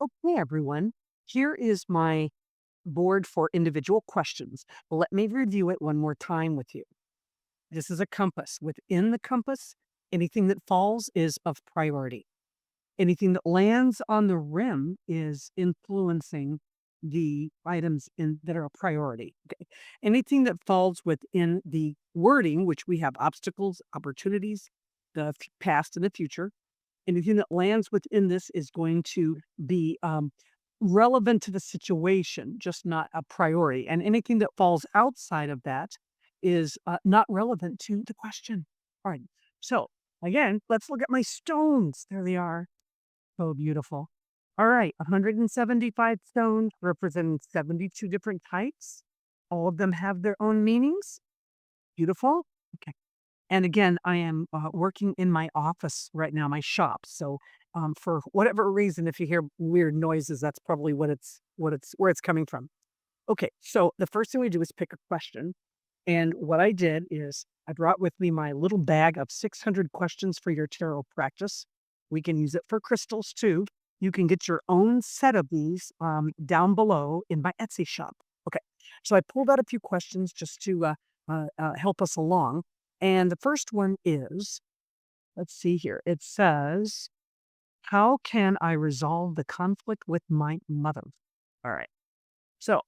Okay, everyone. Here is my board for individual questions. Let me review it one more time with you. This is a compass. Within the compass, anything that falls is of priority. Anything that lands on the rim is influencing the items that are a priority. Okay. Anything that falls within the wording, which we have obstacles, opportunities, past and the future, anything that lands within this is going to be relevant to the situation, just not a priority. And anything that falls outside of that is not relevant to the question. All right. So, again, let's look at my stones. There they are. So beautiful. All right. 175 stones representing 72 different types. All of them have their own meanings. Beautiful. Okay. And again, I am working in my office right now, my shop. So, for whatever reason, if you hear weird noises, that's probably where it's coming from. Okay, so the first thing we do is pick a question, and what I did is I brought with me my little bag of 600 questions for your tarot practice. We can use it for crystals too. You can get your own set of these down below in my Etsy shop. Okay, so I pulled out a few questions just to help us along. And the first one is, let's see here. It says, how can I resolve the conflict with my mother? All right. So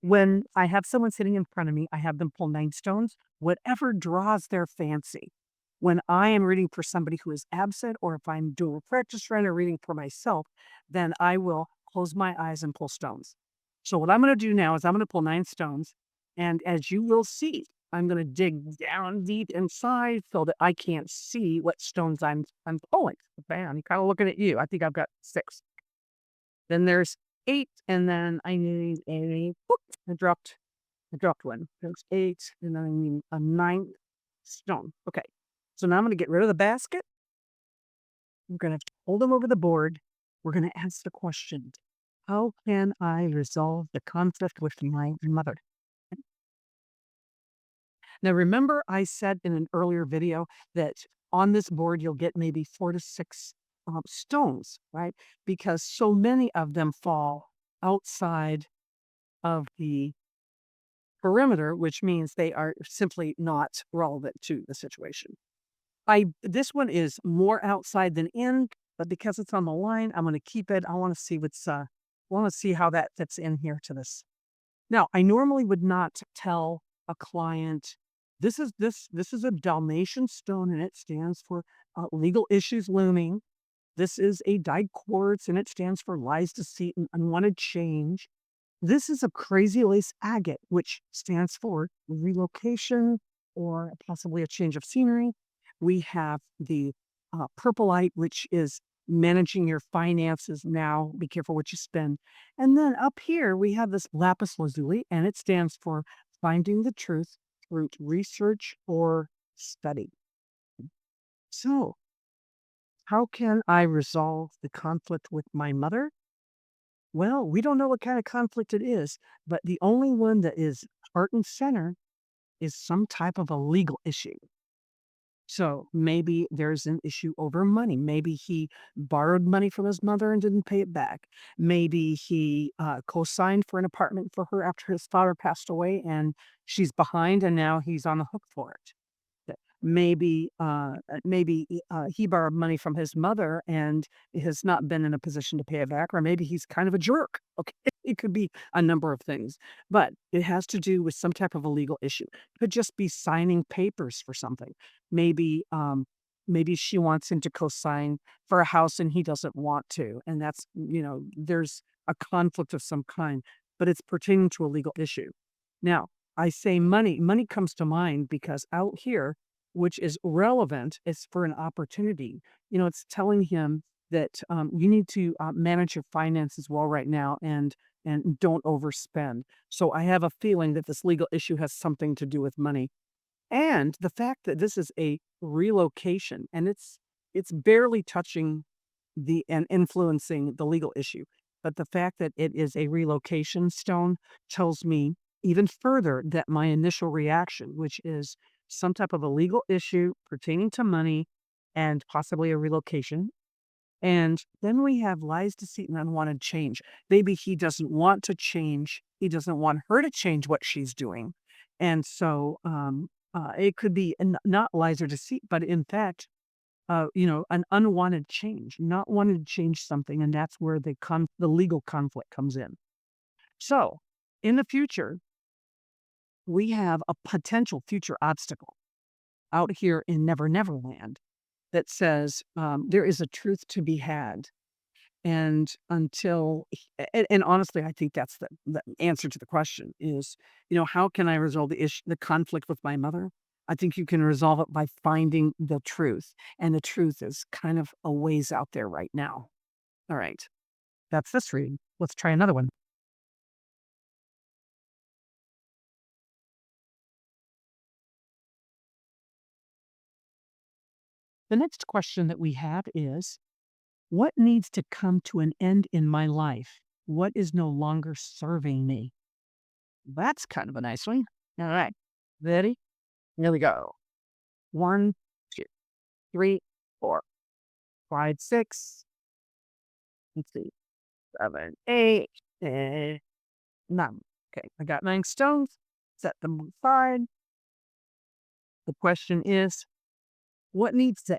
when I have someone sitting in front of me, I have them pull 9 stones, whatever draws their fancy. When I am reading for somebody who is absent, or if I'm doing a practice run or reading for myself, then I will close my eyes and pull stones. So what I'm going to do now is I'm going to pull 9 stones. And as you will see, I'm going to dig down deep inside so that I can't see what stones I'm pulling. Okay, I'm kind of looking at you. I think I've got 6. Then there's 8, and then I need a whoop, I dropped one. There's 8, and then I need a 9th stone. Okay. So now I'm gonna get rid of the basket. I'm gonna hold them over the board. We're gonna ask the question. How can I resolve the conflict with my mother? Now, remember I said in an earlier video that on this board, you'll get maybe 4 to 6 stones, right? Because so many of them fall outside of the perimeter, which means they are simply not relevant to the situation. This one is more outside than in, but because it's on the line, I'm going to keep it. I want to see want to see how that fits in here to this. Now, I normally would not tell a client this is a Dalmatian stone and it stands for legal issues looming. This is a dyed quartz and it stands for lies, deceit, and unwanted change. This is a crazy lace agate, which stands for relocation or possibly a change of scenery. We have the purpleite, which is managing your finances now. Be careful what you spend. And then up here, we have this lapis lazuli, and it stands for finding the truth through research or study. So, how can I resolve the conflict with my mother? Well, we don't know what kind of conflict it is, but the only one that is heart and center is some type of a legal issue. So maybe there's an issue over money. Maybe he borrowed money from his mother and didn't pay it back. Maybe he co-signed for an apartment for her after his father passed away and she's behind and now he's on the hook for it. Maybe he borrowed money from his mother and has not been in a position to pay it back, or maybe he's kind of a jerk. Okay, it could be a number of things, but it has to do with some type of a legal issue. It could just be signing papers for something. Maybe maybe she wants him to co-sign for a house and he doesn't want to, and that's there's a conflict of some kind, but it's pertaining to a legal issue. Now, I say money. Money comes to mind because out here, which is relevant, is for an opportunity. It's telling him that you need to manage your finances well right now and don't overspend. So I have a feeling that this legal issue has something to do with money. And the fact that this is a relocation and it's barely touching the and influencing the legal issue. But the fact that it is a relocation stone tells me even further that my initial reaction, which is some type of a legal issue pertaining to money and possibly a relocation, And then we have lies, deceit, and unwanted change. Maybe he doesn't want to change. He doesn't want her to change what she's doing. And so it could be not lies or deceit, but in fact, an unwanted change, not wanting to change something. And that's where the legal conflict comes in. So in the future, we have a potential future obstacle out here in Never Never Land that says there is a truth to be had. And and honestly, I think that's the answer to the question is, how can I resolve the conflict with my mother? I think you can resolve it by finding the truth. And the truth is kind of a ways out there right now. All right. That's this reading. Let's try another one. The next question that we have is, what needs to come to an end in my life? What is no longer serving me? That's kind of a nice one. All right. Ready? Here we go. One, two, three, four, five, six. Let's see. 7, 8, and 9. Okay, I got 9 stones. Set them aside. The question is, what needs to,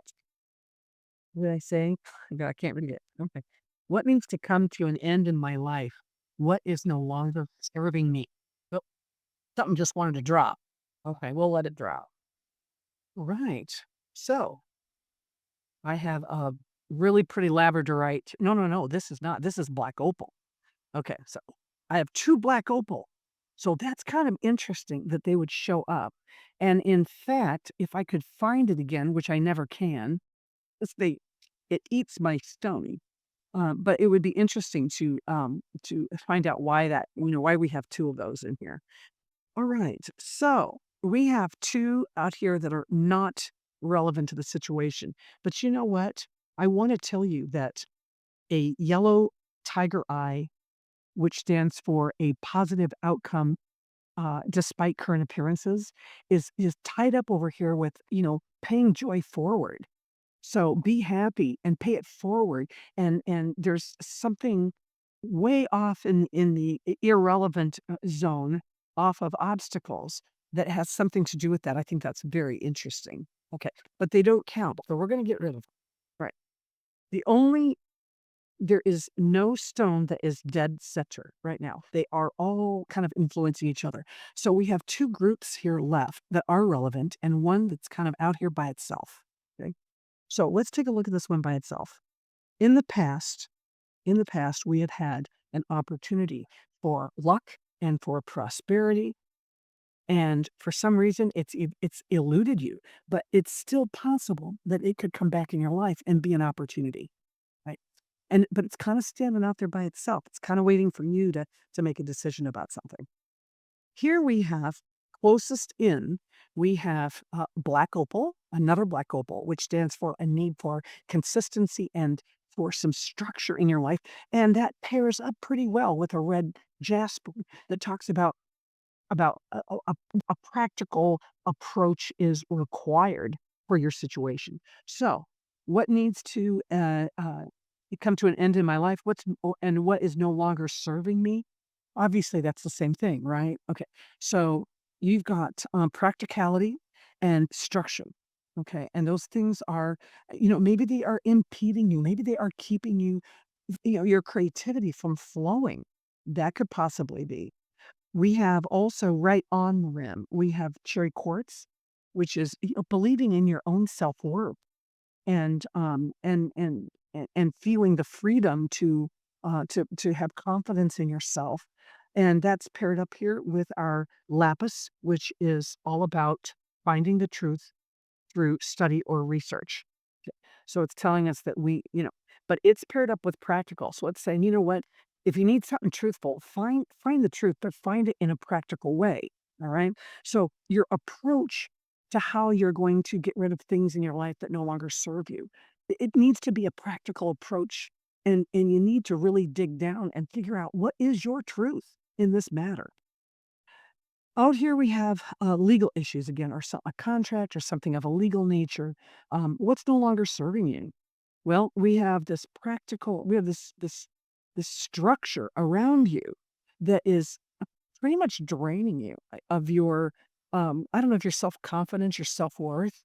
what did I say? God, I can't read it. Okay. What needs to come to an end in my life? What is no longer serving me? Oh, something just wanted to drop. Okay, we'll let it drop. Right. So I have a really pretty labradorite. No, no, no. This is not. This is black opal. Okay, so I have 2 black opal. So that's kind of interesting that they would show up. And in fact, if I could find it again, which I never can, 'cause it eats my stone. But it would be interesting to find out why we have 2 of those in here. All right. So we have 2 out here that are not relevant to the situation. But you know what? I want to tell you that a yellow tiger eye, which stands for a positive outcome despite current appearances, is tied up over here with paying joy forward. So be happy and pay it forward. And there's something way off in the irrelevant zone, off of obstacles, that has something to do with that. I think that's very interesting. Okay, but they don't count, so we're going to get rid of them. Right. The only There is no stone that is dead center right now. They are all kind of influencing each other. So we have 2 groups here left that are relevant and one that's kind of out here by itself. Okay. So let's take a look at this one by itself. In the past, we have had an opportunity for luck and for prosperity. And for some reason, it's eluded you, but it's still possible that it could come back in your life and be an opportunity. Right. But it's kind of standing out there by itself. It's kind of waiting for you to make a decision about something. Here we have closest in, we have black opal, another black opal, which stands for a need for consistency and for some structure in your life. And that pairs up pretty well with a red jasper that talks about a practical approach is required for your situation. So, what needs to come to an end in my life? And what is no longer serving me? Obviously, that's the same thing, right? Okay, so you've got practicality and structure. Okay, and those things are, maybe they are impeding you. Maybe they are keeping your creativity from flowing. That could possibly be. We have also right on the rim, we have cherry quartz, which is believing in your own self-worth and feeling the freedom to have confidence in yourself. And that's paired up here with our lapis, which is all about finding the truth through study or research. So it's telling us that but it's paired up with practical. So it's saying, you know what? If you need something truthful, find the truth, but find it in a practical way. All right. So your approach to how you're going to get rid of things in your life that no longer serve you, it needs to be a practical approach. And you need to really dig down and figure out what is your truth in this matter. Out here we have legal issues again, or a contract or something of a legal nature. What's no longer serving you? Well, we have this we have this structure around you that is pretty much draining you of your, I don't know if your self-confidence, your self-worth.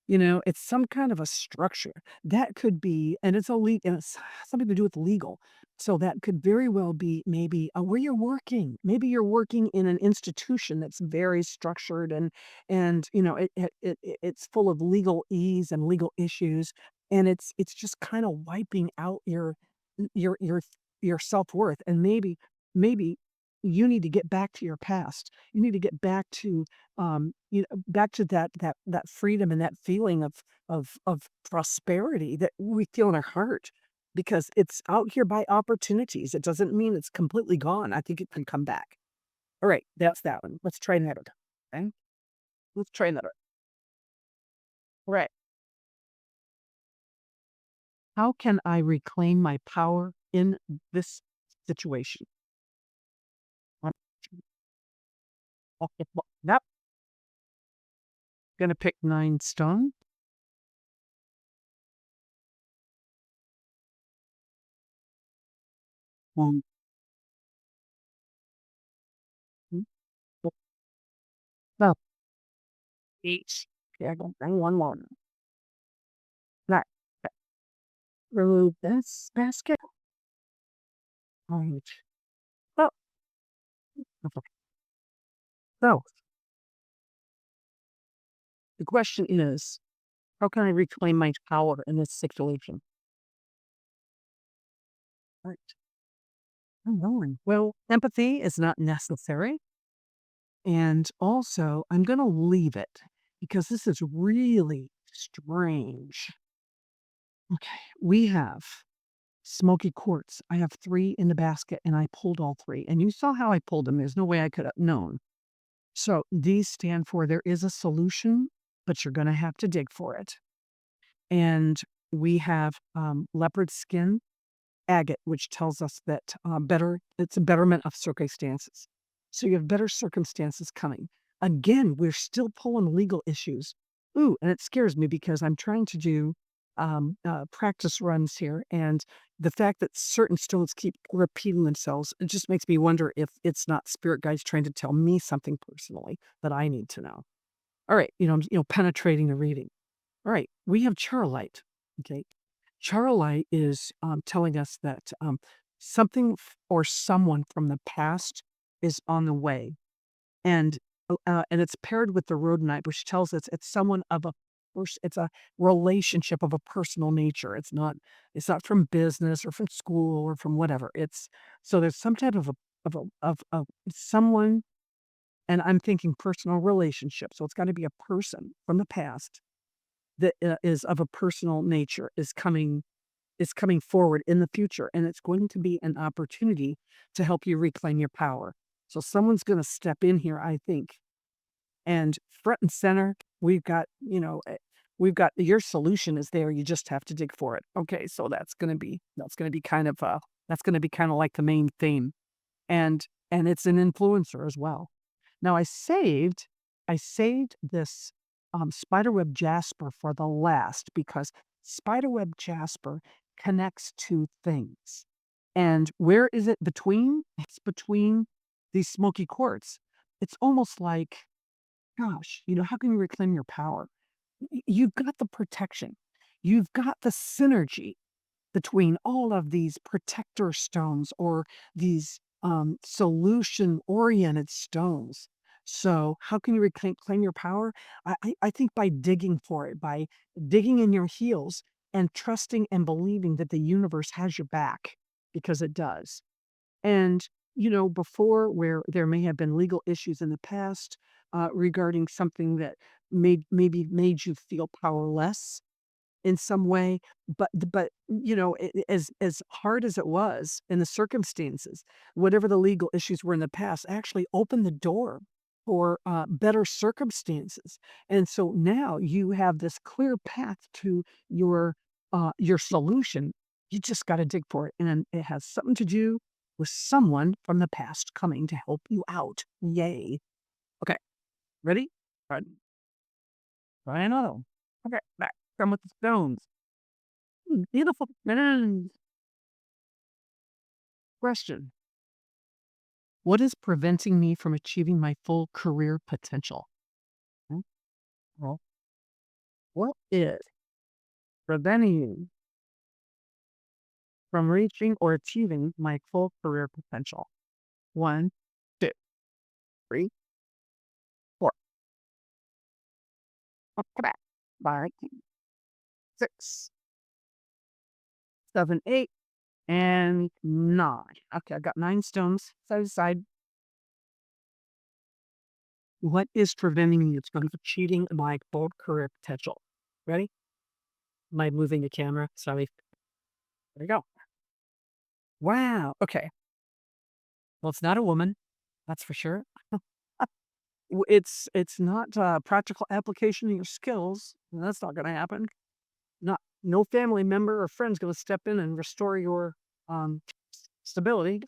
It's some kind of a structure. That could be, and it's something to do with legal. So that could very well be maybe where you're working. Maybe you're working in an institution that's very structured, and it's full of legal ease and legal issues, and it's just kind of wiping out your your your self-worth. And maybe you need to get back to your past. You need to get back to, back to that freedom and that feeling of prosperity that we feel in our heart, because it's out here by opportunities. It doesn't mean it's completely gone. I think it can come back. All right, that's that one. Let's try another. Okay, let's try another. All right. How can I reclaim my power in this situation? Yep. Gonna pick 9 stone. One, two, no, each. Yeah, I got 1. Right. Remove this basket. Right. Oh, okay. So the question is, how can I reclaim my power in this situation? Right. I'm going. Well, empathy is not necessary. And also, I'm going to leave it because this is really strange. Okay. We have smoky quartz. I have 3 in the basket and I pulled all 3. And you saw how I pulled them. There's no way I could have known. So these stand for there is a solution, but you're going to have to dig for it. And we have leopard skin agate, which tells us that it's a betterment of circumstances. So you have better circumstances coming. Again, we're still pulling legal issues. Ooh, and it scares me because I'm trying to do practice runs here, and the fact that certain stones keep repeating themselves, it just makes me wonder if it's not spirit guides trying to tell me something personally that I need to know. All right, penetrating the reading. All right, we have Charolite. Okay, Charolite is telling us that something or someone from the past is on the way, and and it's paired with the rhodonite, which tells us it's someone of a it's a relationship of a personal nature. It's not from business or from school or from whatever. It's so there's some type of someone, and I'm thinking personal relationship. So it's got to be a person from the past that is of a personal nature is coming forward in the future, and it's going to be an opportunity to help you reclaim your power. So someone's going to step in here, I think, and front and center, we've got your solution is there. You just have to dig for it. Okay, so that's going to be kind of like the main theme, and it's an influencer as well. Now I saved this spiderweb jasper for the last because spiderweb jasper connects to things. And where is it between? It's between these smoky quartz. It's almost like, gosh, how can you reclaim your power? You've got the protection. You've got the synergy between all of these protector stones or these solution oriented stones. So, how can you reclaim your power? I think by digging for it, by digging in your heels and trusting and believing that the universe has your back because it does. And, before where there may have been legal issues in the past regarding something that maybe made you feel powerless in some way, but as hard as it was in the circumstances, whatever the legal issues were in the past actually opened the door for better circumstances. And so now you have this clear path to your solution. You just got to dig for it, and it has something to do with someone from the past coming to help you out. Yay. Okay, ready? All right, try another one. Okay, back. Come with the stones. Beautiful. Question. What is preventing me from achieving my full career potential? Hmm, Well, what is preventing you from reaching or achieving my full career potential? One, two, three, four, five, six, seven, eight, and nine. Okay, I got 9 stones side to side. What is preventing me from achieving my full career potential? Ready? Am I moving the camera? Sorry. There you go. Wow. Okay. Well, it's not a woman, that's for sure. It's not practical application of your skills. That's not going to happen. Not no family member or friend's going to step in and restore your um, stability.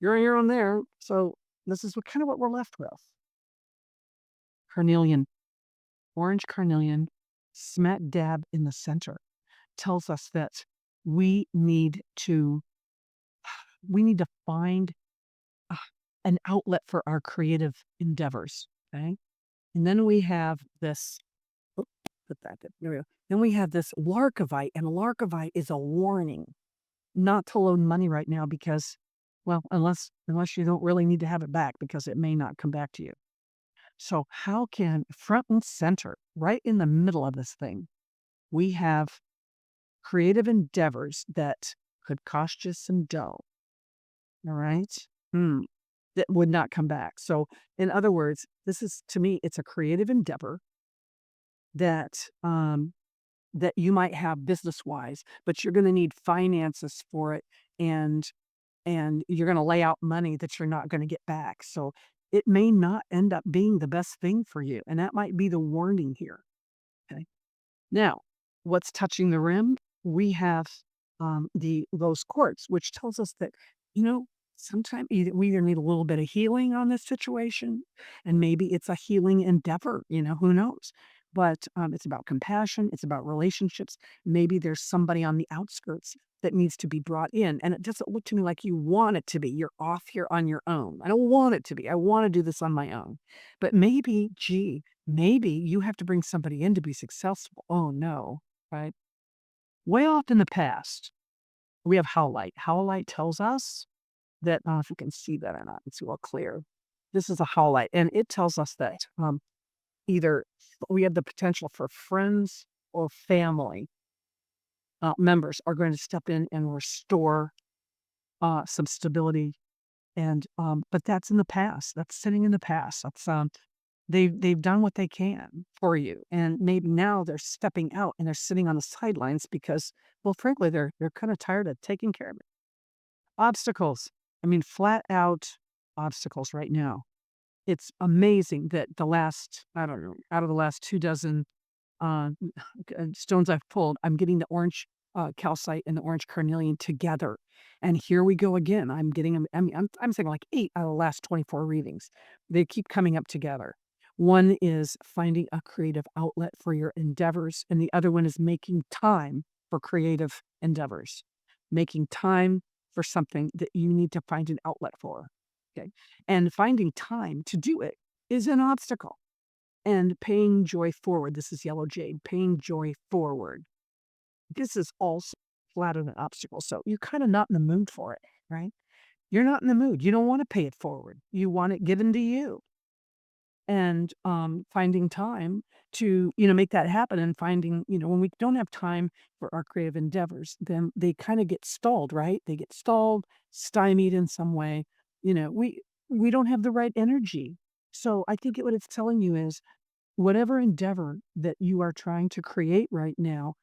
You're on your own there. So this is kind of what we're left with. Carnelian, orange carnelian, smack dab in the center, tells us that we need to we need to find uh, an outlet for our creative endeavors. Okay, and then we have this. Oop, put that there we go. Then we have this Larkavite, and Larkavite is a warning not to loan money right now because, well, unless you don't really need to have it back because it may not come back to you. So how can front and center, right in the middle of this thing, we have creative endeavors that could cost you some dough. All right. Hmm. That would not come back. So, in other words, this is to me, it's a creative endeavor that that you might have business wise, but you're going to need finances for it, and you're going to lay out money that you're not going to get back. So it may not end up being the best thing for you, and that might be the warning here. Okay. Now, what's touching the rim? We have the rose quartz, which tells us that, you know, sometimes we either need a little bit of healing on this situation, and maybe it's a healing endeavor, who knows? But it's about compassion, it's about relationships. Maybe there's somebody on the outskirts that needs to be brought in. And it doesn't look to me like you want it to be. You're off here on your own. I don't want it to be. I want to do this on my own. But maybe, gee, maybe you have to bring somebody in to be successful. Oh no, right? Way off in the past, we have howlite. Howlite tells us that, if you can see that or not, it's real clear. This is a howlite, and it tells us that either we have the potential for friends or family members are going to step in and restore some stability. And but that's in the past. That's sitting in the past. That's they've done what they can for you, and maybe now they're stepping out and they're sitting on the sidelines because, well, frankly, they're kind of tired of taking care of it. Obstacles. I mean, flat out obstacles right now. It's amazing that the last, I don't know, out of the last 2 dozen uh, stones I've pulled, I'm getting the orange calcite and the orange carnelian together. And here we go again. I'm getting them. I mean, I'm saying like 8 out of the last 24 readings. They keep coming up together. One is finding a creative outlet for your endeavors, and the other one is making time for creative endeavors, making time for something that you need to find an outlet for. Okay. And finding time to do it is an obstacle, and paying joy forward. This is yellow jade, paying joy forward. This is also flat on an obstacle. So you're kind of not in the mood for it, right? You're not in the mood. You don't want to pay it forward. You want it given to you. And finding time to, make that happen, and finding, when we don't have time for our creative endeavors, then they kind of get stalled, right? They get stalled, stymied in some way. We don't have the right energy. So I think what it's telling you is whatever endeavor that you are trying to create right now,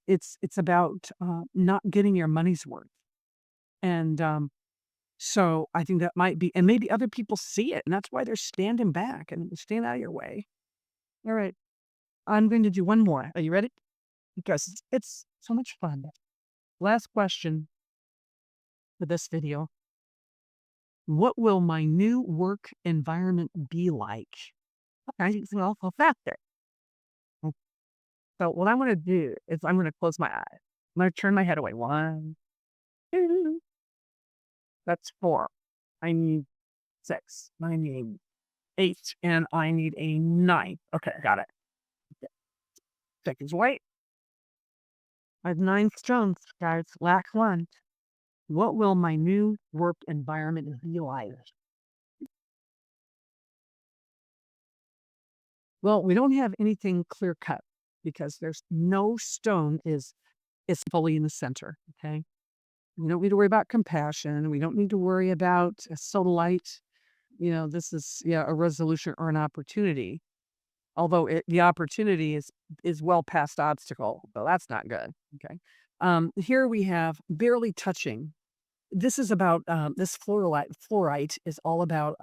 it's about not getting your money's worth. And so I think that might be, and maybe other people see it, and that's why they're standing back and staying out of your way. All right, I'm going to do one more. Are you ready? Because it's so much fun. Last question for this video. What will my new work environment be like? Okay, well, go faster. So what I'm going to do is I'm going to close my eyes. I'm going to turn my head away. 1, 2, that's 4. I need 6. I need 8, and I need a 9. Okay, got it. Seconds away. I have 9 stones, guys. Last one. What will my new work environment be like? Well, we don't have anything clear cut because there's no stone is fully in the center. Okay. We don't need to worry about compassion. We don't need to worry about a sodalite. This is a resolution or an opportunity. Although the opportunity is well past obstacle, so that's not good. Okay. Here we have barely touching. This is about this fluorite is all about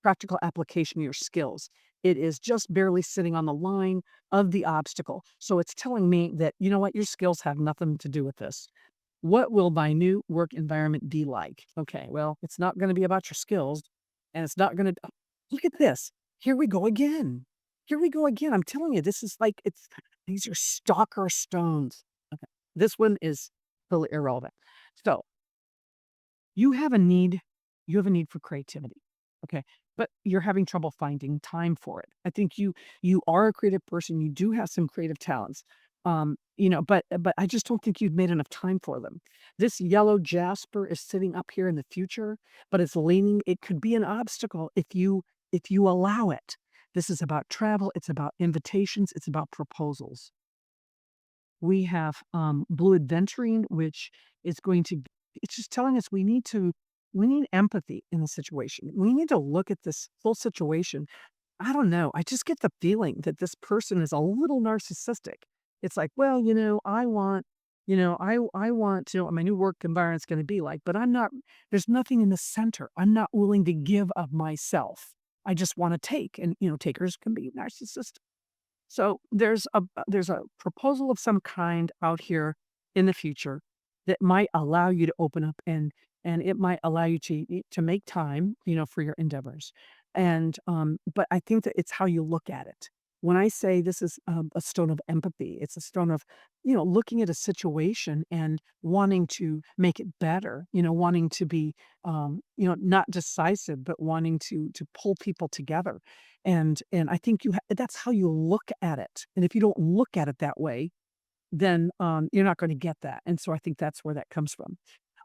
practical application of your skills. It is just barely sitting on the line of the obstacle. So it's telling me that, you know what, your skills have nothing to do with this. What will my new work environment be like? Okay, well, it's not going to be about your skills, and it's not going to look at this. Here we go again. Here we go again. I'm telling you, this is like these are stalker stones. Okay. This one is totally irrelevant. So you have a need you have a need for creativity, okay? But you're having trouble finding time for it. I think you are a creative person, you do have some creative talents, but I just don't think you've made enough time for them. This yellow jasper is sitting up here in the future, but it could be an obstacle if you allow it. This is about travel, it's about invitations, it's about proposals. We have blue adventuring, which is going to it's just telling us we need empathy in the situation. We need to look at this whole situation. I don't know. I just get the feeling that this person is a little narcissistic. It's like, well, I want to know what my new work environment's going to be like, but there's nothing in the center. I'm not willing to give of myself. I just want to take. And, takers can be narcissistic. So there's a proposal of some kind out here in the future that might allow you to open up and it might allow you to make time, for your endeavors. And but I think that it's how you look at it. When I say this is a stone of empathy, it's a stone of looking at a situation and wanting to make it better. Wanting to be not decisive, but wanting to pull people together and I think that's how you look at it, and if you don't look at it that way, then, you're not gonna get that, and so I think that's where that comes from.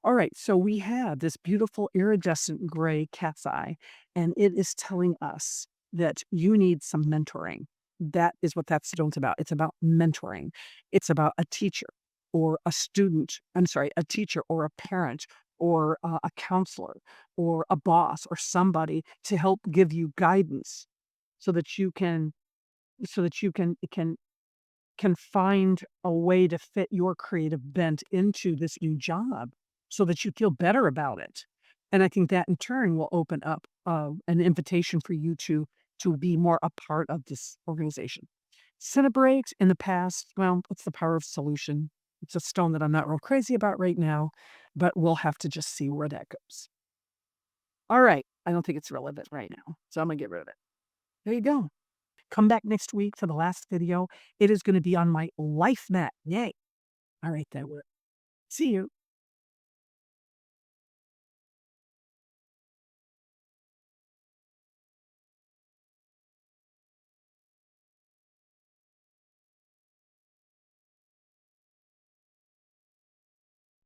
Alright, so we have this beautiful iridescent gray cat's eye, and it is telling us that you need some mentoring. That is what that stone's about. It's about mentoring. It's about a teacher or a student I'm sorry, a teacher or a parent or a counselor or a boss or somebody to help give you guidance so that you can so that you can find a way to fit your creative bent into this new job so that you feel better about it. And I think that in turn will open up an invitation for you to be more a part of this organization. Cinnabrate in the past, well, what's the power of solution? It's a stone that I'm not real crazy about right now, but we'll have to just see where that goes. All right. I don't think it's relevant right now, so I'm gonna get rid of it. There you go. Come back next week for the last video. It is going to be on my life mat. Yay. All right, that worked. See you.